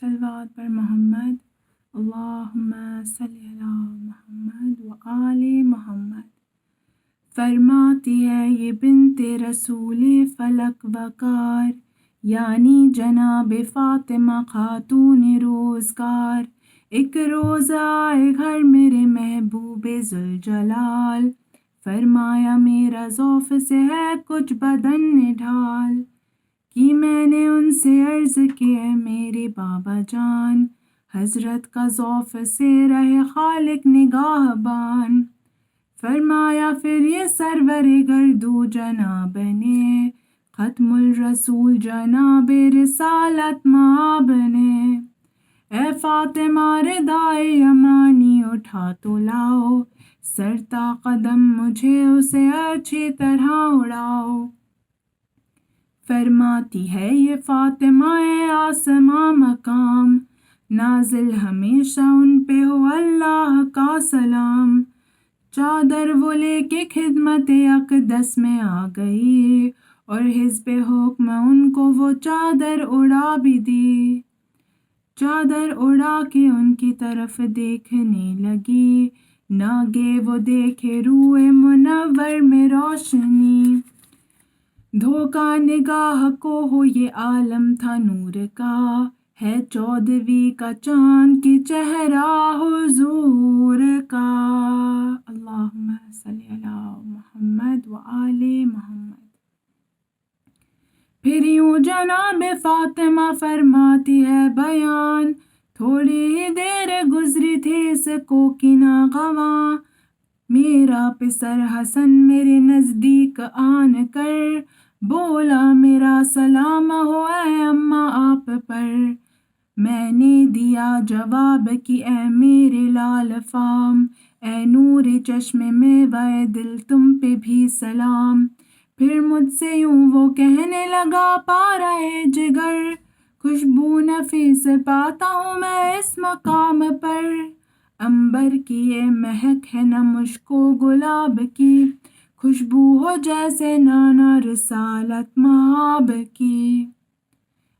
صلوات پر محمد، اللہم صلی علی محمد و آل محمد۔ فرماتی ہے یہ بنت رسول فلک وقار، یعنی جناب فاطمہ خاتون روزگار، ایک روز آئے گھر میرے محبوب ذوالجلال، فرمایا میرا ذوف سے ہے کچھ بدن نڈھال، کی میں نے ان سے عرض کی ہے میرے بابا جان، حضرت کا ذوف سے رہے خالق نگاہ بان، فرمایا پھر یہ سرور گردو جناب نے، ختم الرسول جناب رسالت مآب نے، اے فاطمہ ردائے یمانی اٹھا تو لاؤ، سرتا قدم مجھے اسے اچھی طرح اڑاؤ، فرماتی ہے یہ فاطمہ آسماں مقام، نازل ہمیشہ ان پہ ہو اللہ کا سلام، چادر وہ لے کے خدمت اقدس میں آ گئی، اور حزب حکم ان کو وہ چادر اڑا بھی دی، چادر اڑا کے ان کی طرف دیکھنے لگی، ناگے وہ دیکھے روئے منور میں روشنی، دھوکا نگاہ کو ہو یہ عالم تھا نور کا، ہے 14ویں کا چاند کی چہرہ حضور کا، اللہم صلی علی محمد و آل محمد۔ پھر یوں جناب فاطمہ فرماتی ہے بیان، تھوڑی ہی دیر گزری تھی اس کو کی ناگواں، میرا پسر حسن میرے نزدیک آن کر، بولا میرا سلام ہو اے اماں آپ پر، میں نے دیا جواب کہ اے میرے لال فام، اے نور چشم میں وے دل تم پہ بھی سلام، پھر مجھ سے یوں وہ کہنے لگا پا رہے جگر، خوشبو نفیس پاتا ہوں میں اس مقام پر، عنبر کی یہ مہک ہے نہ مشک و گلاب کی، خوشبو ہو جیسے نانا رسالت مآب کی،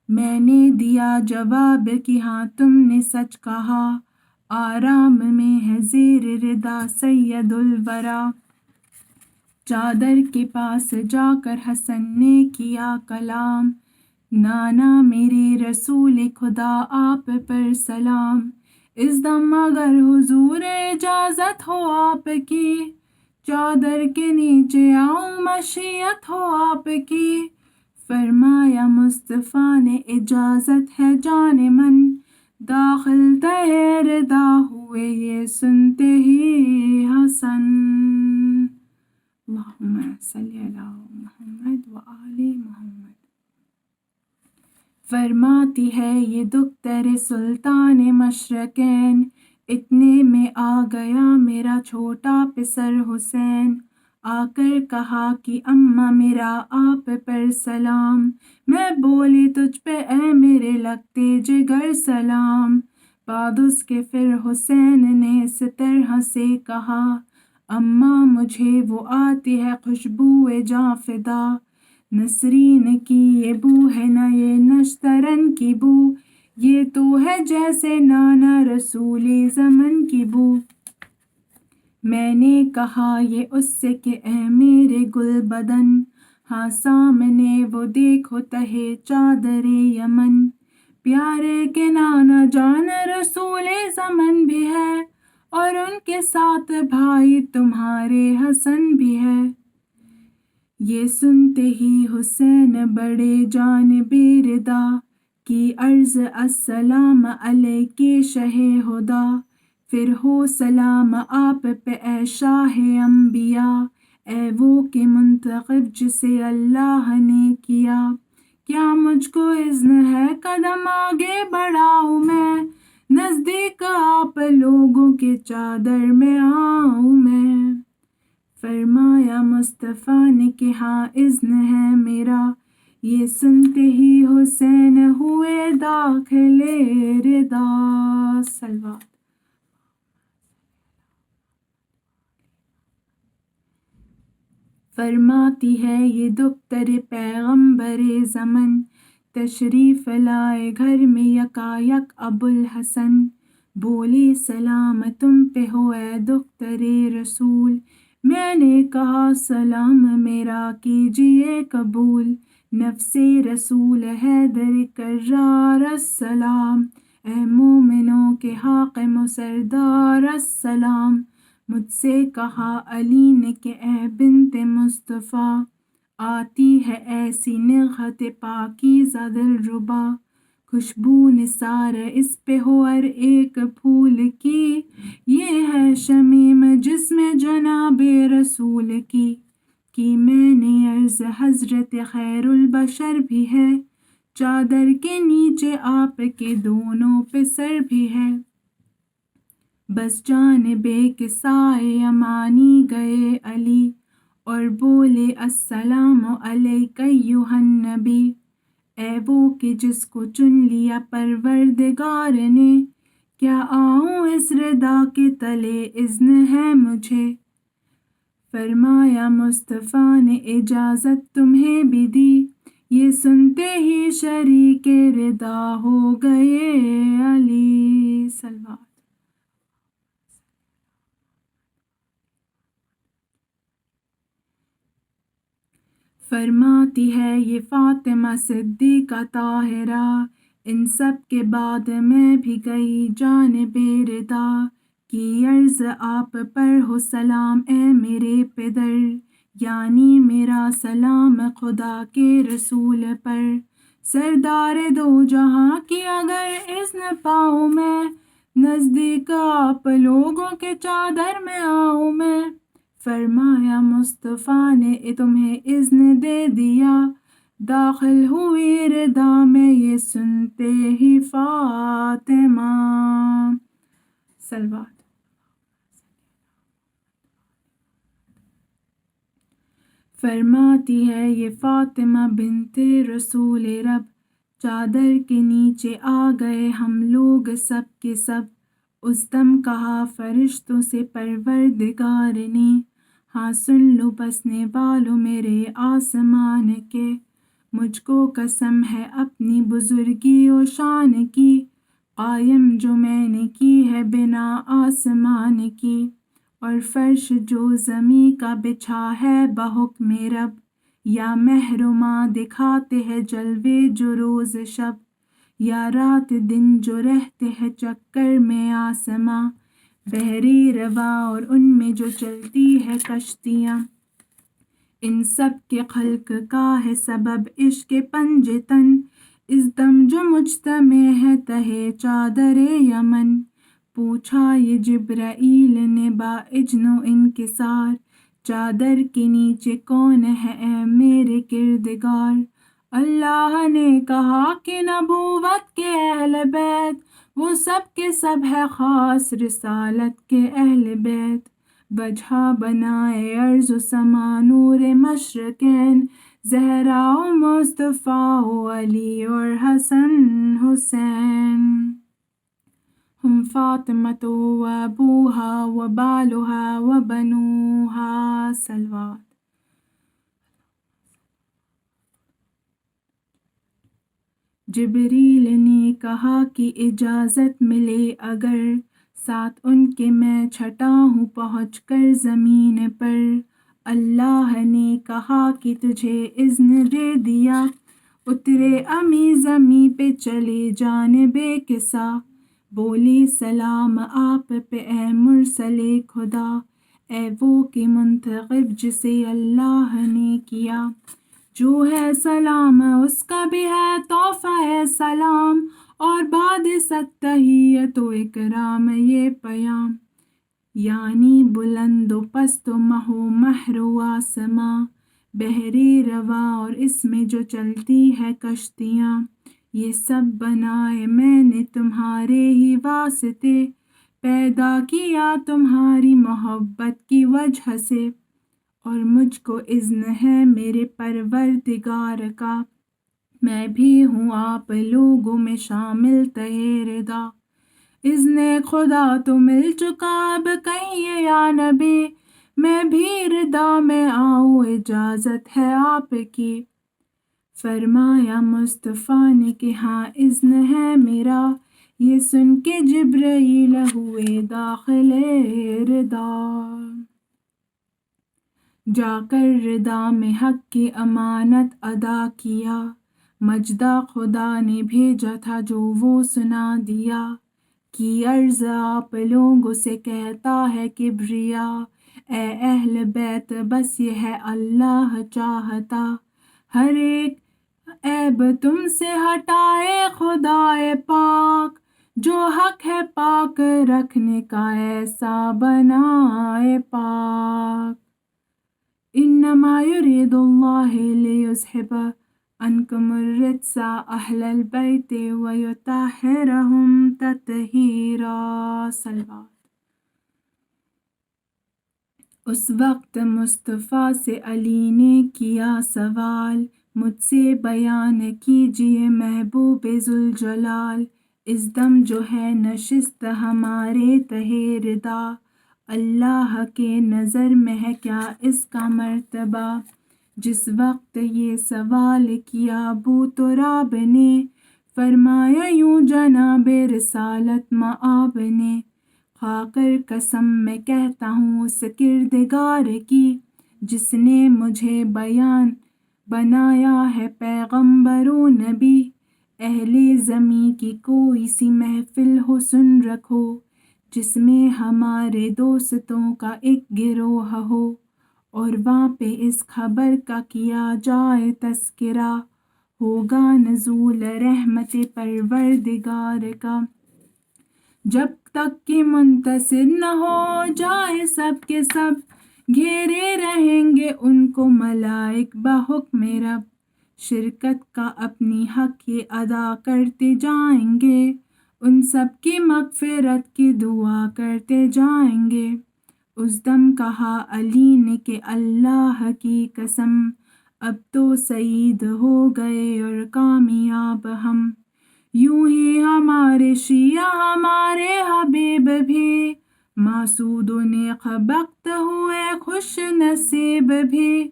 میں نے دیا جواب کہ ہاں تم نے سچ کہا، آرام میں ہے زیر ردا سید الورا، چادر کے پاس جا کر حسن نے کیا کلام، نانا میرے رسول خدا آپ پر سلام، اس دم اگر حضور اجازت ہو آپ کی، چادر کے نیچے آؤں مشیت ہو آپ کی، فرمایا مصطفیٰ نے اجازت ہے جان من، داخل تہہ ردا ہوئے یہ سنتے ہی حسن، اللہم صلی علی محمد و آل محمد۔ فرماتی ہے یہ دختر سلطان مشرقین، اتنے میں آ گیا میرا چھوٹا پسر حسین، آ کر کہا کہ اماں میرا آپ پر سلام، میں بولی تجھ پہ اے میرے لگتے جگر سلام، بعد اس کے پھر حسین نے اس طرح سے کہا، اماں مجھے وہ آتی ہے خوشبو جاں فدا، نسرین کی یہ بو ہے نہ یہ نشترن کی بو، یہ تو ہے جیسے نانا رسول زمن کی بو، میں نے کہا یہ اس سے کہ اے میرے گل بدن، ہاں سامنے وہ دیکھو تہے چادر یمن، پیارے کے نانا جان رسول زمن بھی ہے، اور ان کے ساتھ بھائی تمہارے حسن بھی ہے، یہ سنتے ہی حسین بڑے جانب ردا، کی عرض السلام علیک شہ ہدا، پھر ہو سلام آپ پہ اے شاہ انبیاء، اے وہ کہ منتخب جسے اللہ نے کیا، کیا مجھ کو اذن ہے قدم آگے بڑھاؤں میں، نزدیک آپ لوگوں کے چادر میں آؤں میں، فرمایا مصطفیٰ نے کہ ہاں اذن ہے میرا، یہ سنتے ہی حسین ہوئے داخل ردا، صلوات۔ فرماتی ہے یہ دختر پیغمبر زمن، تشریف لائے گھر میں یکایک ابوالحسن، بولے سلام تم پہ ہو اے دختر رسول۔ میں نے کہا سلام میرا کیجئے قبول، نفس رسول حیدر کرار السلام، اے مومنوں کے حاکم و سردار السلام۔ مجھ سے کہا علی نے کہ اے بنت مصطفیٰ، آتی ہے ایسی نگہت پاکیزہ دلربا، خوشبو نثار اس پہ ہو ہر ایک پھول کی، یہ ہے شمیم جسم جناب رسول کی میں نے عرض حضرت خیر البشر بھی ہے، چادر کے نیچے آپ کے دونوں پہ سر بھی ہے، بس جانب کسائے یمانی گئے علی، اور بولے السلام علیک ایھا النبی، اے وہ کہ جس کو چن لیا پروردگار نے، کیا آؤں اس ردا کے تلے اذن ہے مجھے، فرمایا مصطفیٰ نے اجازت تمہیں بھی دی، یہ سنتے ہی شریک ردا ہو گئے علی، صلوات۔ فرماتی ہے یہ فاطمہ صدیقہ طاہرہ، ان سب کے بعد میں بھی گئی جانب ردا، کی عرض آپ پر ہو سلام اے میرے پدر، یعنی میرا سلام خدا کے رسول پر، سردار دو جہاں کی اگر اذن پاؤں میں، نزدیک آپ لوگوں کے چادر میں آؤں میں، فرمایا مصطفیٰ نے تمہیں اذن دے دیا، داخل ہوئی ردا میں یہ سنتے ہی فاطمہ، صلوات۔ فرماتی ہے یہ فاطمہ بنت رسول رب، چادر کے نیچے آ گئے ہم لوگ سب کے سب، اس دم کہا فرشتوں سے پروردگار نے، ہاں سن لو بسنے والو میرے آسمان کے، مجھ کو قسم ہے اپنی بزرگی و شان کی، قائم جو میں نے کی ہے بنا آسمان کی، اور فرش جو زمیں کا بچھا ہے بحکم رب، یا محرماں دکھاتے ہیں جلوے جو روز شب، یا رات دن جو رہتے ہیں چکر میں آسماں، بحری رواں اور ان میں جو چلتی ہے کشتیاں، ان سب کے خلق کا ہے سبب عشق پنج تن، اس دم جو مجتمع ہے تہے چادر یمن، پوچھا یہ جبرائیل نے با اجن و انکسار، چادر کے نیچے کون ہے اے میرے کردگار، اللہ نے کہا کہ نبوت کے اہل بیت، وہ سب کے سب ہے خاص رسالت کے اہل بیت، وجہ بنائے ارض و سما نور مشرقین، زہرا و مصطفیٰ و علی اور حسن حسین، ہم فاطمۃ و ابوہا و بالہا و بنوہا، صلوات۔ جبریل نے کہا کہ اجازت ملے اگر، ساتھ ان کے میں چھٹا ہوں پہنچ کر زمین پر، اللہ نے کہا کہ تجھے اذن دے دیا، اترے امی زمیں پہ چلے جانب کسا، بولی سلام آپ پہ اے مرسل خدا، اے وہ کہ منتخب جسے اللہ نے کیا، جو ہے سلام اس کا بھی ہے تحفہ سلام، اور بعد تحیت و اکرام یہ پیام، یعنی بلند و پست و مہ و مہر و آسماں، بحری رواں اور اس میں جو چلتی ہے کشتیاں، یہ سب بنائے میں نے تمہارے ہی واسطے، پیدا کیا تمہاری محبت کی وجہ سے، اور مجھ کو اذن ہے میرے پروردگار کا، میں بھی ہوں آپ لوگوں میں شامل تہے ردا، اذن خدا تو مل چکا اب کہیے یا نبی، میں بھی ردا میں آؤں اجازت ہے آپ کی، فرمایا مصطفیٰ نے کہ ہاں اذن ہے میرا، یہ سن کے جبرائیل ہوئے داخل ردا۔ جا کر ردا میں حق کی امانت ادا کیا، مجدہ خدا نے بھیجا تھا جو وہ سنا دیا۔ کی عرض آپ لوگوں سے کہتا ہے کبریا، اے اہل بیت بس یہ ہے اللہ چاہتا، ہر ایک عیب تم سے ہٹائے خدائے پاک، جو حق ہے پاک رکھنے کا ایسا بنائے پاک۔ انما یرید اللہ لیذھب عنکم الرجس اہل البیت ویطہرکم تطہیرا۔ صلوات۔ اس وقت مصطفیٰ سے علی نے کیا سوال، مجھ سے بیان کیجئے محبوب ذوالجلال، اس دم جو ہے نشست ہمارے تہہ ردا، اللہ کے نظر میں ہے کیا اس کا مرتبہ۔ جس وقت یہ سوال کیا ابو تراب نے، فرمایا یوں جناب رسالت مآب نے، کھا کر قسم میں کہتا ہوں اس کردگار کی، جس نے مجھے بنایا ہے پیغمبر و نبی۔ اہل زمیں کی کوئی سی محفل ہو سن رکھو، جس میں ہمارے دوستوں کا ایک گروہ ہو، اور وہاں پہ اس خبر کا کیا جائے تذکرہ، ہوگا نزول رحمت پروردگار کا۔ جب تک کہ منتصر نہ ہو جائے سب کے سب، گھیرے رہیں گے ان کو ملائک بحکم رب۔ شرکت کا اپنی حق یہ ادا کرتے جائیں گے، ان سب کی مغفرت کی دعا کرتے جائیں گے۔ اس دم کہا علی نے کہ اللہ کی قسم، اب تو سعید ہو گئے اور کامیاب ہم، یوں ہی ہمارے شیعہ ہمارے حبیب بھی، معصود و نیک بخت ہوئے خوش نصیب بھی۔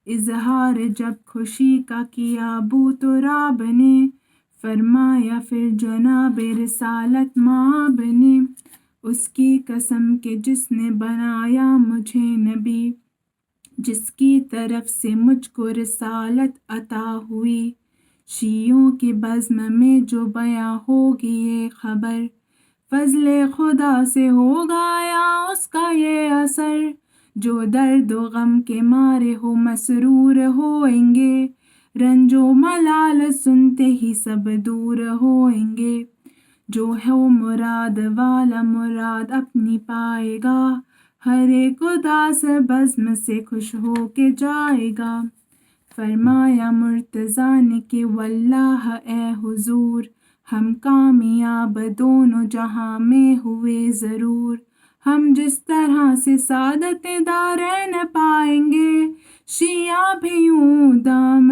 اظہار جب خوشی کا کیا ابو تراب نے، فرمایا پھر جناب رسالت مآب نے، اس کی قسم کہ جس نے بنایا مجھے نبی، جس کی طرف سے مجھ کو رسالت عطا ہوئی، شیعوں کی بزم میں جو بیاں ہوگی یہ خبر، فضل خدا سے ہوگا یا اس کا یہ اثر، جو درد و غم کے مارے ہو مسرور ہوئیں گے، رنج و ملال سنتے ہی سب دور ہوئیں گے، جو ہو مراد والا مراد اپنی پائے گا، ہر ایک اداس بزم سے خوش ہو کے جائے گا۔ فرمایا مرتضیٰ نے کہ واللہ اے حضور، ہم کامیاب دونوں جہاں میں ہوئے ضرور، ہم جس طرح سے سعادت دارین پائیں گے، شیعہ بھی یوں دامن